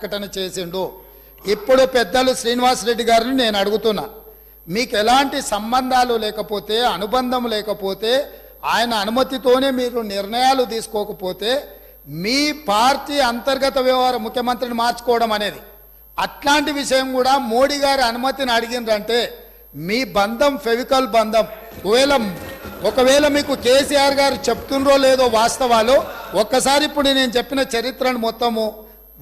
ప్రకటన చేసిండు. ఇప్పుడు పెద్దలు శ్రీనివాస్ రెడ్డి గారిని నేను అడుగుతున్నా, మీకు ఎలాంటి సంబంధాలు లేకపోతే, అనుబంధం లేకపోతే, ఆయన అనుమతితోనే మీరు నిర్ణయాలు తీసుకోకపోతే మీ పార్టీ అంతర్గత వ్యవహారం ముఖ్యమంత్రిని మార్చుకోవడం అనేది అట్లాంటి విషయం కూడా మోడీ గారి అనుమతిని అడిగిందంటే మీ బంధం ఫెవికల్ బంధం. ఒకవేళ మీకు కేసీఆర్ గారు చెప్తుండ్రో లేదో వాస్తవాలు ఒక్కసారి ఇప్పుడు నేను చెప్పిన చరిత్రను మొత్తము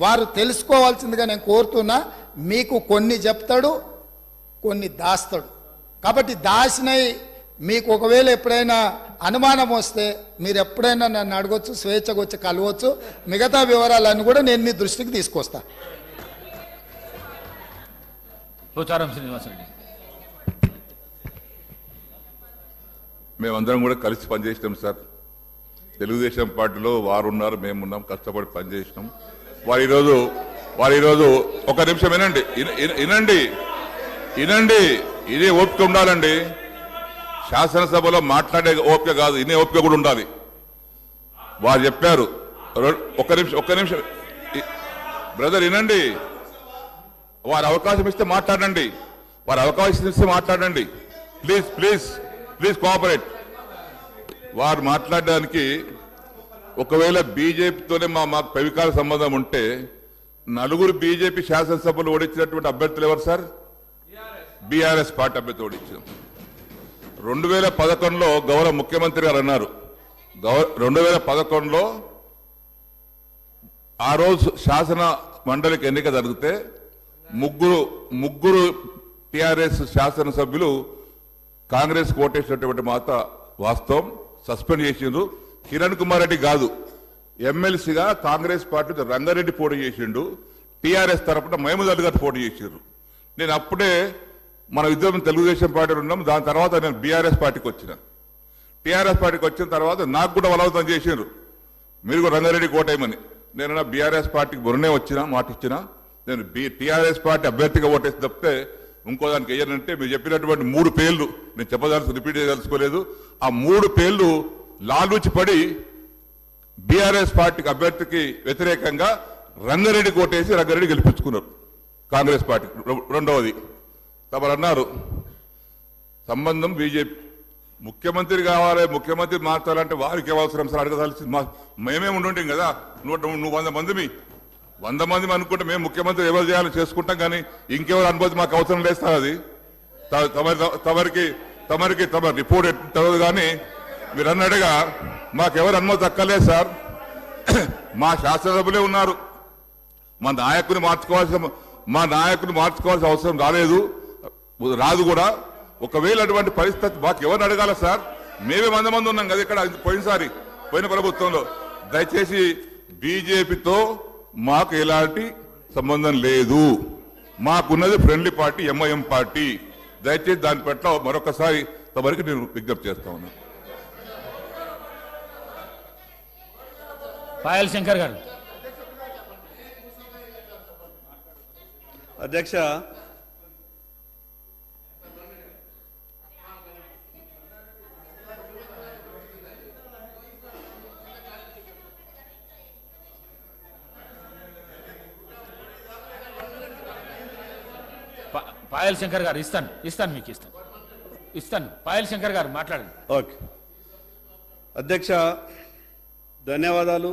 వారు తెలుసుకోవాల్సిందిగా నేను కోరుతున్నా. మీకు కొన్ని చెప్తాడు, కొన్ని దాస్తాడు. కాబట్టి దాసినై మీకు ఒకవేళ ఎప్పుడైనా అనుమానం వస్తే మీరు ఎప్పుడైనా నన్ను అడగొచ్చు, స్వేచ్ఛగా వచ్చి కలవచ్చు. మిగతా వివరాలన్నీ కూడా నేను మీ దృష్టికి తీసుకొస్తా. పోచారం శ్రీనివాసరెడ్డి. మేమందరం కూడా కలిసి పనిచేసినాం సార్. తెలుగుదేశం పార్టీలో వారు ఉన్నారు, మేమున్నాం, కష్టపడి పనిచేసినాం. వారు ఈరోజు ఒక నిమిషం వినండి. ఇదే ఓపిక ఉండాలండి. శాసనసభలో మాట్లాడే ఓపిక కాదు, ఇనే ఓపిక కూడా ఉండాలి. వారు చెప్పారు. ఒక్క నిమిషం బ్రదర్ వినండి. వారు అవకాశం ఇస్తే మాట్లాడండి. Please cooperate. వారు మాట్లాడడానికి ఒకవేళ బీజేపీతోనే మాకు పెవికాల సంబంధం ఉంటే నలుగురు బీజేపీ శాసనసభలు ఓడించినటువంటి అభ్యర్థులు ఎవరు సార్? బీఆర్ఎస్ పార్టీ అభ్యర్థి ఓడించాం. 2011లో గౌరవ ముఖ్యమంత్రి గారు అన్నారు, 2011లో ఆ రోజు శాసన మండలికి ఎన్నిక జరిగితే ముగ్గురు టిఆర్ఎస్ శాసనసభ్యులు కాంగ్రెస్ ఓటేసినటువంటి మాట వాస్తవం. సస్పెండ్ చేసిండ్రు. కిరణ్ కుమార్ రెడ్డి కాదు, ఎమ్మెల్సీగా కాంగ్రెస్ పార్టీ రంగారెడ్డి పోటీ చేసిండు. టీఆర్ఎస్ తరఫున మహమూద్ అలీ గారు పోటీ చేసిండ్రు. నేను అప్పుడే మన ఇద్దరం తెలుగుదేశం పార్టీలో ఉన్నాం. దాని తర్వాత నేను బీఆర్ఎస్ పార్టీకి వచ్చిన. టీఆర్ఎస్ పార్టీకి వచ్చిన తర్వాత నాకు కూడా బలవంతం చేసిండ్రు, మీరు కూడా రంగారెడ్డి కోటేయమని. నేను బీఆర్ఎస్ పార్టీకి మొన్నే వచ్చిన మాట ఇచ్చిన. నేను టీఆర్ఎస్ పార్టీ అభ్యర్థిగా ఓటేసి తప్పితే ఇంకో దానికి వేయనంటే మీరు చెప్పినటువంటి 3 పేర్లు నేను రిపీట్ చేయదలుచుకోలేదు. ఆ 3 పేర్లు లాలూచి పడి బీఆర్ఎస్ పార్టీకి అభ్యర్థికి వ్యతిరేకంగా రంగారెడ్డి కోటేసి రంగారెడ్డి గెలిపించుకున్నారు కాంగ్రెస్ పార్టీ. రెండవది తమరు అన్నారు సంబంధం బీజేపీ. ముఖ్యమంత్రి కావాలి, ముఖ్యమంత్రి మార్చాలంటే వారికి అవసరం సార్ అడగదాల్సింది. మేమే ఉండుంటాం కదా. నువ్వు 100 మంది అనుకుంటే మేము ముఖ్యమంత్రి ఎవరు చేయాలో చేసుకుంటాం, కానీ ఇంకెవరు అనుమతి మాకు అవసరం లేదు సార్. అది తమరికి రిపోర్ట్ తెలియదు, కానీ మీరు అన్నట్టుగా మాకెవరు అనుమతి అక్కర్లేదు సార్. మా శాసనసభ్యులే ఉన్నారు. మా నాయకుని మార్చుకోవాల్సిన అవసరం రాదు కూడా. ఒకవేళ అటువంటి పరిస్థితి మాకు ఎవరిని అడగాల సార్? మేమే 100 మంది ఉన్నాం కదా ఇక్కడ పోయిన ప్రభుత్వంలో. దయచేసి బీజేపీతో మాకు ఎలాంటి సంబంధం లేదు. మాకున్నది ఫ్రెండ్లీ పార్టీ ఎంఐఎం పార్టీ. దయచేసి దాని పట్ల మరొకసారి తమరికి నేను విజ్ఞప్తి చేస్తా ఉన్నాను. పాయల్ శంకర్ గారు. అధ్యక్ష, పాయల్ శంకర్ గారు మీకు ఇస్తాను. పాయల్ శంకర్ గారు మాట్లాడండి. ఓకే అధ్యక్ష, ధన్యవాదాలు.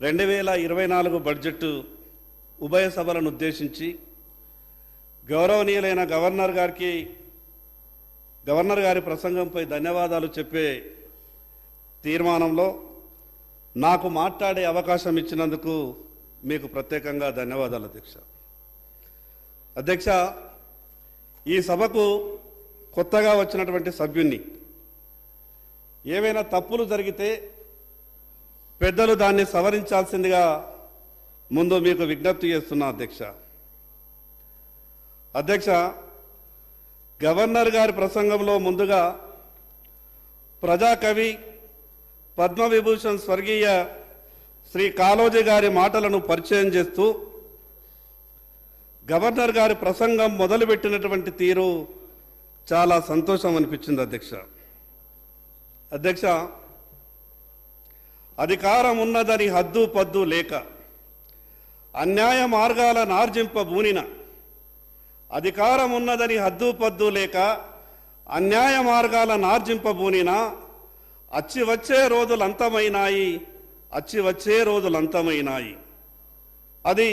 2024 బడ్జెట్ ఉభయ సభలను ఉద్దేశించి గౌరవనీయులైన గవర్నర్ గారి ప్రసంగంపై ధన్యవాదాలు చెప్పే తీర్మానంలో నాకు మాట్లాడే అవకాశం ఇచ్చినందుకు మీకు ప్రత్యేకంగా ధన్యవాదాలు అధ్యక్ష. ఈ సభకు కొత్తగా వచ్చినటువంటి సభ్యుణ్ణి. ఏవైనా తప్పులు జరిగితే పెద్దలు దాన్ని సవరించాల్సిందిగా ముందు మీకు విజ్ఞప్తి చేస్తున్నా అధ్యక్ష. గవర్నర్ గారి ప్రసంగంలో ముందుగా ప్రజాకవి పద్మవిభూషణ్ స్వర్గీయ శ్రీ కాళోజీ గారి మాటలను పరిచయం చేస్తూ గవర్నర్ గారి ప్రసంగం మొదలుపెట్టినటువంటి తీరు చాలా సంతోషం అనిపించింది అధ్యక్ష. అధికారం ఉన్నదని హద్దు పద్దు లేక అన్యాయ మార్గాల నార్జింపబూనిన అధికారం ఉన్నదని హద్దుపద్దు లేక అన్యాయ మార్గాల నార్జింపబూనిన అచ్చి వచ్చే రోజులంతమైనాయి, అచ్చి వచ్చే రోజులంతమైనాయి. అది